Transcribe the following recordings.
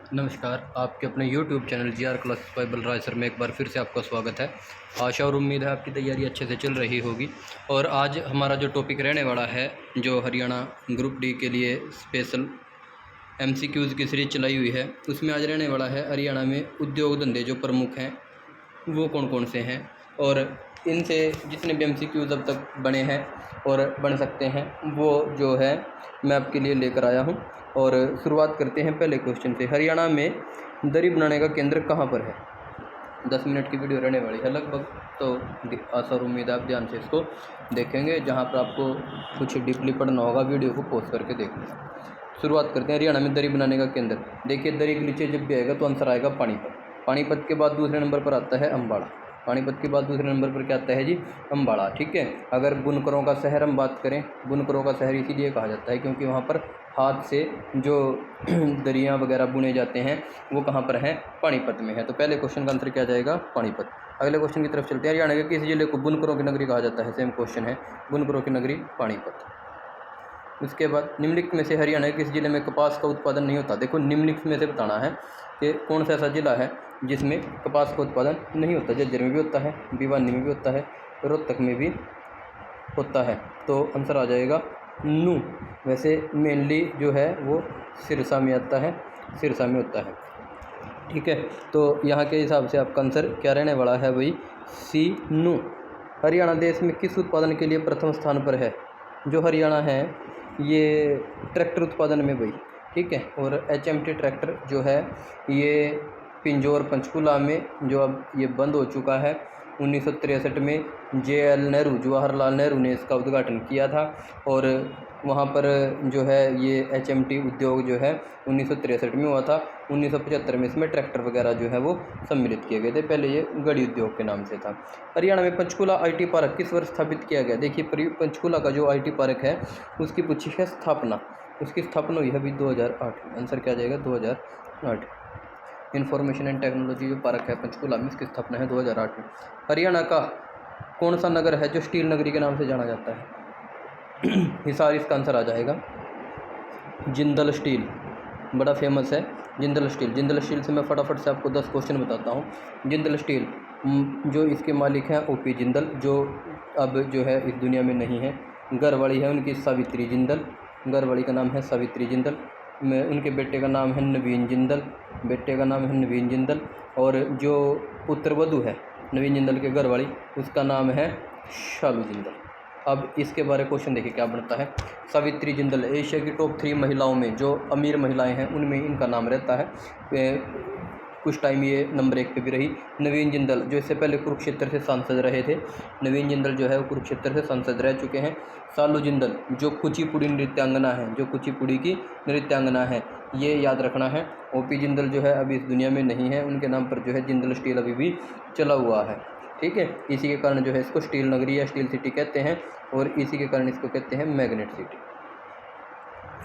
नमस्कार, आपके अपने YouTube channel GR classes bye Balraj sir में एक बार फिर से आपका स्वागत है। आशा और उम्मीद है आपकी तैयारी अच्छे से चल रही होगी। और आज हमारा जो टॉपिक रहने वाला है, जो हरियाणा ग्रुप डी के लिए स्पेशल MCQs की सीरीज चलाई हुई है, उसमें आज रहने वाला है हरियाणा में उद्योग धंधे जो प्रमुख हैं वो कौन कौन से हैं, और इनसे जितने भी MCQs अब तक बने हैं और बन सकते हैं वो जो है मैं आपके लिए लेकर आया हूं। और शुरुआत करते हैं पहले क्वेश्चन से। हरियाणा में दरी बनाने का केंद्र कहाँ पर है? 10 मिनट की वीडियो रहने वाली है लगभग, तो आशा और उम्मीद आप ध्यान से इसको देखेंगे। जहाँ पर आपको कुछ डीपली पढ़ना होगा वीडियो को पॉज करके देखना। शुरुआत करते हैं हरियाणा में दरी बनाने का केंद्र। देखिए, दरी के नीचे जब भी आएगा तो आंसर आएगा पानीपत। पानीपत के बाद दूसरे नंबर पर आता है अम्बाड़ा। पानीपत के बाद दूसरे नंबर पर क्या आता है जी? अम्बाड़ा। ठीक है। अगर बुनकरों का शहर हम बात करें, बुनकरों का शहर इसीलिए कहा जाता है क्योंकि वहाँ पर हाथ से जो दरियाँ वगैरह बुने जाते हैं वो कहाँ पर हैं? पानीपत में है। तो पहले क्वेश्चन का आंसर क्या जाएगा? पानीपत। अगले क्वेश्चन की तरफ चलते हैं। हरियाणा के किस जिले को बुनकरों की नगरी कहा जाता है? सेम क्वेश्चन है, बुनकरों की नगरी पानीपत। उसके बाद निम्नलिखित में से हरियाणा के किस जिले में कपास का उत्पादन नहीं होता? देखो, निम्नलिखित में से बताना है कि कौन सा ऐसा जिला है जिसमें कपास का उत्पादन नहीं होता। झज्जर में भी होता है, भिवानी में भी होता है, रोहतक में भी होता है। तो आंसर आ जाएगा नू। वैसे मेनली जो है वो सिरसा में आता है, सिरसा में होता है। ठीक है। तो यहाँ के हिसाब से आपका आंसर क्या रहने वाला है भाई? सी, नू। हरियाणा देश में किस उत्पादन के लिए प्रथम स्थान पर है? जो हरियाणा है ये ट्रैक्टर उत्पादन में भाई। ठीक है। और HMT ट्रैक्टर जो है ये पिंजौर पंचकुला में जो अब ये बंद हो चुका है, 1963 में JL नेहरू, जवाहरलाल नेहरू ने इसका उद्घाटन किया था। और वहाँ पर जो है ये HMT उद्योग जो है 1963 में हुआ था। 1975 में इसमें ट्रैक्टर वगैरह जो है वो सम्मिलित किए गए थे। पहले ये गड़ी उद्योग के नाम से था। हरियाणा में पंचकुला IT पार्क किस वर्ष स्थापित किया गया? देखिए, पंचकुला का जो IT पार्क है उसकी पूछी है स्थापना। उसकी स्थापना हुई है अभी 2008 में। आंसर क्या जाएगा? 2008। इंफॉर्मेशन एंड टेक्नोलॉजी जो पार्क है पंचकुला में, इसकी स्थापना है 2008 में। हरियाणा का कौन सा नगर है जो स्टील नगरी के नाम से जाना जाता है? हिसार इसका आंसर आ जाएगा। जिंदल स्टील बड़ा फेमस है, जिंदल स्टील। जिंदल स्टील से मैं फटाफट से आपको 10 क्वेश्चन बताता हूँ। जिंदल स्टील जो इसके मालिक हैं OP जिंदल, जो अब जो है इस दुनिया में नहीं है। घरवाली है उनकी सावित्री जिंदल, घरवाली का नाम है सावित्री जिंदल। उनके बेटे का नाम है नवीन जिंदल, बेटे का नाम है नवीन जिंदल। और जो पुत्रवधू है नवीन जिंदल के घरवाली, उसका नाम है शालू जिंदल। अब इसके बारे में क्वेश्चन देखिए क्या बनता है। सावित्री जिंदल एशिया की टॉप 3 महिलाओं में, जो अमीर महिलाएं हैं उनमें इनका नाम रहता है। कुछ टाइम ये नंबर 1 पे भी रही। नवीन जिंदल जो इससे पहले कुरुक्षेत्र से सांसद रहे थे, नवीन जिंदल जो है वो कुरुक्षेत्र से सांसद रह चुके हैं। शालू जिंदल जो कुचिपुड़ी नृत्यांगना है, जो कुचिपुड़ी की नृत्यांगना है, ये याद रखना है। OP जिंदल जो है अभी इस दुनिया में नहीं है, उनके नाम पर जो है जिंदल स्टील अभी भी चला हुआ है। ठीक है। इसी के कारण जो है इसको स्टील नगरी या स्टील सिटी कहते हैं, और इसी के कारण इसको कहते हैं मैग्नेट सिटी।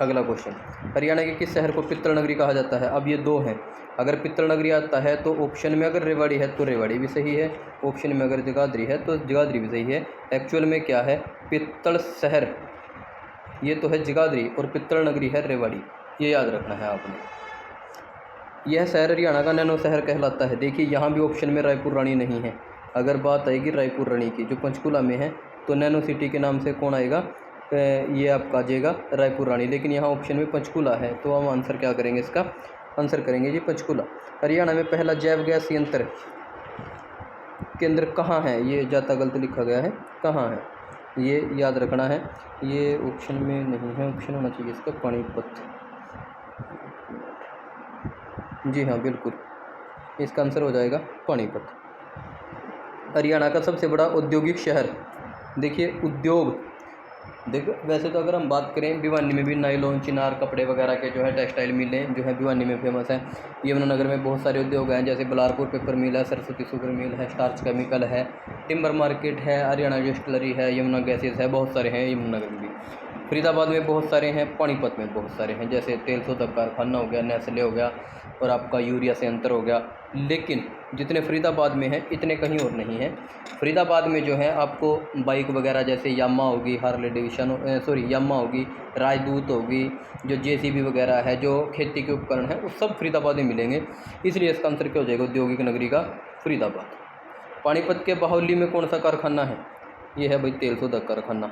अगला क्वेश्चन, हरियाणा के किस शहर को पित्तल नगरी कहा जाता है? अब ये 2 हैं। अगर पित्तल नगरी आता है तो ऑप्शन में अगर रेवाड़ी है तो रेवाड़ी भी सही है, ऑप्शन में अगर जगाधरी है तो जगाधरी भी सही है। एक्चुअल में क्या है? पित्तल शहर ये तो है जगाधरी, और पित्तल नगरी है रेवाड़ी। ये याद रखना है आपने। यह शहर हरियाणा का नैनो शहर कहलाता है। देखिए, यहाँ भी ऑप्शन में रायपुर रानी नहीं है। अगर बात आएगी रायपुर रानी की, जो पंचकुला में है, तो नैनो सिटी के नाम से कौन आएगा? ये आपका आ जाएगा रायपुर रानी। लेकिन यहाँ ऑप्शन में पंचकुला है, तो हम आंसर क्या करेंगे? इसका आंसर करेंगे जी पंचकुला। हरियाणा में पहला जैव गैस संयंत्र केंद्र कहाँ है? ये ज़्यादा गलत लिखा गया है, कहाँ है ये याद रखना है। ये ऑप्शन में नहीं है, ऑप्शन होना चाहिए इसका पानीपत। जी हाँ, बिल्कुल, इसका आंसर हो जाएगा पानीपत। हरियाणा का सबसे बड़ा औद्योगिक शहर, देखिए उद्योग, देखो वैसे तो अगर हम बात करें भिवानी में भी नायलॉन, चिनार, कपड़े वगैरह के जो है टेक्सटाइल मिलें जो है भिवानी में फेमस हैं। यमुनानगर में बहुत सारे उद्योग हैं, जैसे बलारपुर पेपर मिल है, सरस्वती शुगर मिल है, स्टार्च केमिकल है, टिम्बर मार्केट है, हरियाणा डिस्टिलरी है, यमुना गैसेज है, बहुत सारे हैं यमुनानगर में भी। फरीदाबाद में बहुत सारे हैं, पानीपत में बहुत सारे हैं, जैसे तेल शोधक कारखाना हो गया, नेस्ले हो गया, और आपका यूरिया से अंतर हो गया। लेकिन जितने फरीदाबाद में हैं इतने कहीं और नहीं हैं। फरीदाबाद में जो है आपको बाइक वगैरह जैसे यामा होगी, हार्ले डेविशन यामा होगी, राजदूत होगी, जो जेसीबी वगैरह है, जो खेती के उपकरण हैं, वो सब फरीदाबाद में मिलेंगे। इसलिए इसका आंसर क्या हो जाएगा? औद्योगिक नगरी का फरीदाबाद। पानीपत के बाहुली में कौन सा कारखाना है? ये है भाई तेल शोधक कारखाना।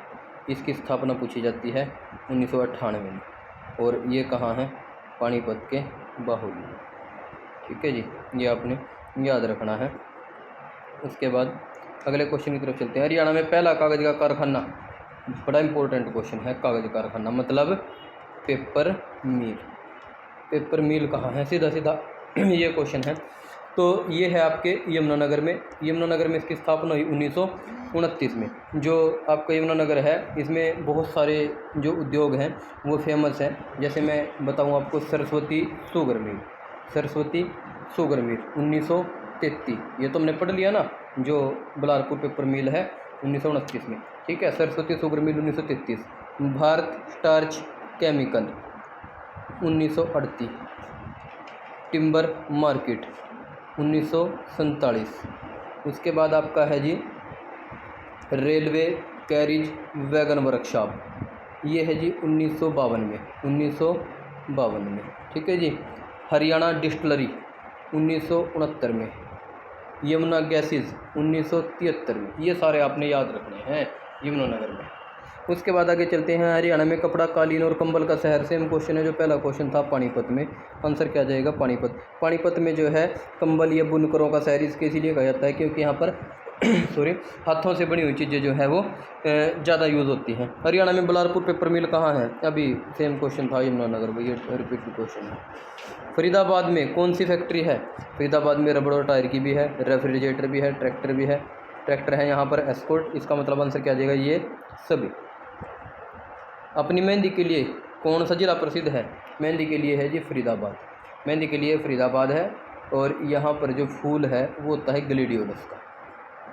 इसकी स्थापना पूछी जाती है 1998 में। और ये कहाँ है? पानीपत के बाहुली। ठीक है जी, ये आपने याद रखना है। उसके बाद अगले क्वेश्चन की तरफ चलते हैं। हरियाणा में पहला कागज़ का कारखाना, बड़ा इंपॉर्टेंट क्वेश्चन है। कागज़ कारखाना मतलब पेपर मिल। पेपर मिल कहाँ है? सीधा सीधा ये क्वेश्चन है। तो ये है आपके यमुनानगर में। यमुनानगर में इसकी स्थापना हुई 1929 में। जो आपका यमुनानगर है इसमें बहुत सारे जो उद्योग हैं वो फेमस हैं। जैसे मैं बताऊं आपको, Saraswati sugar mill, Saraswati sugar mill 1933, ये तो हमने पढ़ लिया ना, जो बलारपुर पेपर मिल है 1929 में। ठीक है, Saraswati sugar mill 1933। Bharat starch chemical 1938। Timber market 1947। उसके बाद आपका है जी रेलवे कैरिज वैगन वर्कशॉप, ये है जी 1952 में, 1952 में। ठीक है जी। हरियाणा डिस्टिलरी 1969 में। यमुना गैसेज 1973 में। ये सारे आपने याद रखने हैं यमुनानगर में। उसके बाद आगे चलते हैं। हरियाणा में कपड़ा, कालीन और कंबल का शहर, सेम क्वेश्चन है जो पहला क्वेश्चन था पानीपत में। आंसर क्या जाएगा? पानीपत। पानीपत में जो है कंबल या बुनकरों का शहर इसके इसीलिए कहा जाता है क्योंकि यहाँ पर सॉरी हाथों से बनी हुई चीज़ें जो है वो ज़्यादा यूज़ होती हैं। हरियाणा में बलारपुर पेपर मिल कहाँ है? अभी सेम क्वेश्चन था यमुनानगर में, ये रिपीट क्वेश्चन है। फरीदाबाद में कौन सी फैक्ट्री है? फरीदाबाद में रबड़ और टायर की भी है, रेफ्रिजरेटर भी है, ट्रैक्टर भी है। ट्रैक्टर है यहाँ पर एस्कॉर्ट। इसका मतलब आंसर क्या आ जाएगा? ये सभी। अपनी मेहंदी के लिए कौन सा जिला प्रसिद्ध है? मेहंदी के लिए है जी फरीदाबाद। मेहंदी के लिए फरीदाबाद है। और यहाँ पर जो फूल है वो होता है ग्लेडियोलस का।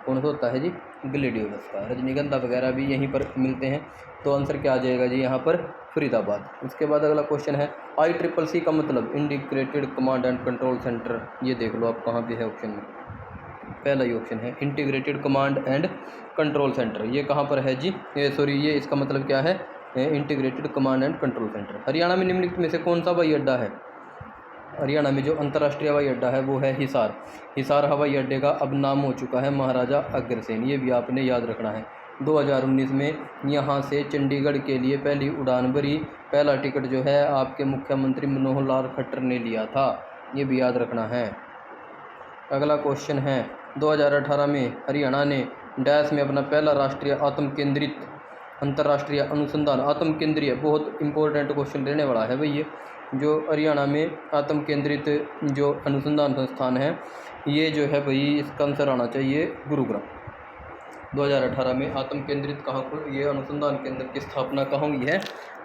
कौन सा होता है जी? ग्लेडियोलस का। रजनीगंधा वगैरह भी यहीं पर मिलते हैं। तो आंसर क्या आ जाएगा जी? यहाँ पर फरीदाबाद। उसके बाद अगला क्वेश्चन है ICCC का मतलब integrated command and control centre. ये देख लो आप कहाँ पे है ऑप्शन में। पहला ही ऑप्शन है integrated command and control centre. ये कहाँ पर है जी? ये इसका मतलब क्या है? Integrated command and control centre. Haryana में निम्नलिखित में से कौन सा हवाई अड्डा है? हरियाणा में जो अंतर्राष्ट्रीय हवाई अड्डा है वो है हिसार। हिसार हवाई अड्डे का अब नाम हो चुका है महाराजा अग्रसेन। ये भी आपने याद रखना है। 2019 में यहाँ से चंडीगढ़ के लिए पहली उड़ान भरी। पहला टिकट जो है आपके मुख्यमंत्री मनोहर लाल खट्टर ने लिया था। ये भी याद रखना है। अगला क्वेश्चन है 2018 में हरियाणा ने डैश में अपना पहला राष्ट्रीय आत्म केंद्रित अंतर्राष्ट्रीय अनुसंधान, आत्म केंद्रीय, बहुत इंपॉर्टेंट क्वेश्चन रहने वाला है भाई। ये जो हरियाणा में आत्म केंद्रित जो अनुसंधान संस्थान है ये जो है भाई इसका आंसर आना चाहिए गुरुग्राम। 2018 में आत्म केंद्रित कहाँ पर ये अनुसंधान केंद्र की स्थापना कहाँ हुई है?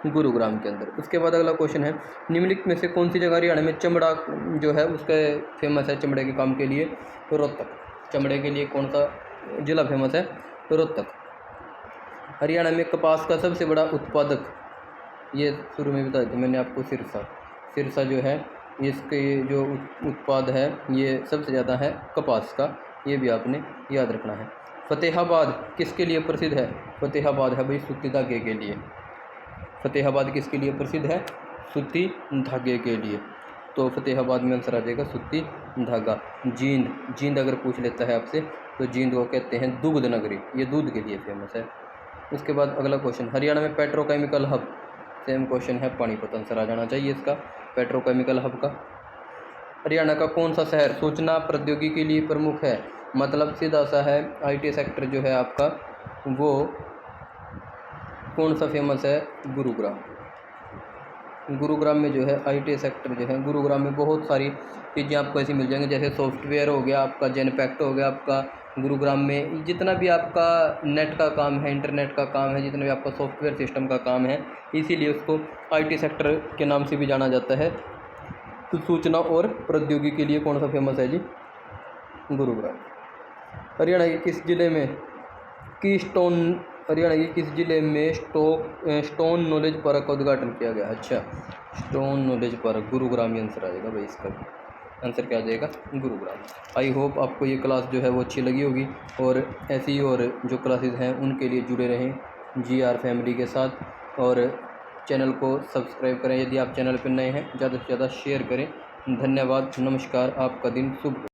गुरुग्राम के अंदर। उसके बाद अगला क्वेश्चन है निम्नलिखित में से कौन सी जगह हरियाणा में चमड़ा जो है उसके फेमस है चमड़े के काम के लिए? तो रोहतक। चमड़े के लिए कौन सा जिला फेमस है? तो रोहतक। हरियाणा में कपास का सबसे बड़ा उत्पादक, ये शुरू में बता दिया मैंने आपको, सिरसा। सिरसा जो है इसके जो उत्पाद है ये सबसे ज़्यादा है कपास का। ये भी आपने याद रखना है। फतेहाबाद किसके लिए प्रसिद्ध है? फतेहाबाद है भाई सूती धागे के लिए। फतेहाबाद किसके लिए प्रसिद्ध है? सूती धागे के लिए। तो फतेहाबाद में आंसर आ जाएगा सूती धागा। जींद, जींद अगर पूछ लेता है आपसे तो जींद को कहते हैं दूध नगरी, ये दूध के लिए फेमस है। उसके बाद अगला क्वेश्चन हरियाणा में पेट्रोकेमिकल हब, सेम क्वेश्चन है पानीपत। आंसर आ जाना चाहिए इसका पेट्रोकेमिकल हब का। हरियाणा का कौन सा शहर सूचना प्रौद्योगिकी के लिए प्रमुख है? मतलब सीधा सा है IT सेक्टर जो है आपका वो कौन सा फेमस है? गुरुग्राम। गुरुग्राम में जो है IT सेक्टर जो है, गुरुग्राम में बहुत सारी चीज़ें आपको ऐसी मिल जाएंगी जैसे सॉफ्टवेयर हो गया आपका, जेनपैक्ट हो गया आपका। गुरुग्राम में जितना भी आपका नेट का काम है, इंटरनेट का काम है, जितना भी आपका सॉफ्टवेयर सिस्टम का काम है, इसीलिए उसको IT सेक्टर के नाम से भी जाना जाता है। तो सूचना और प्रौद्योगिकी के लिए कौन सा फेमस है जी? गुरुग्राम। हरियाणा के किस जिले में कीस्टोन हरियाणा के किस जिले में स्टोन नॉलेज पार्क का उद्घाटन किया गया? अच्छा, स्टोन नॉलेज पार्क गुरुग्राम ही आंसर आएगा भाई इसका। आंसर क्या आ जाएगा? गुरुग्राम। आई होप आपको ये क्लास जो है वो अच्छी लगी होगी, और ऐसी और जो क्लासेस हैं उनके लिए जुड़े रहें GR फैमिली के साथ, और चैनल को सब्सक्राइब करें यदि आप चैनल पर नए हैं, ज़्यादा से ज़्यादा शेयर करें। धन्यवाद, नमस्कार, आपका दिन शुभ हो।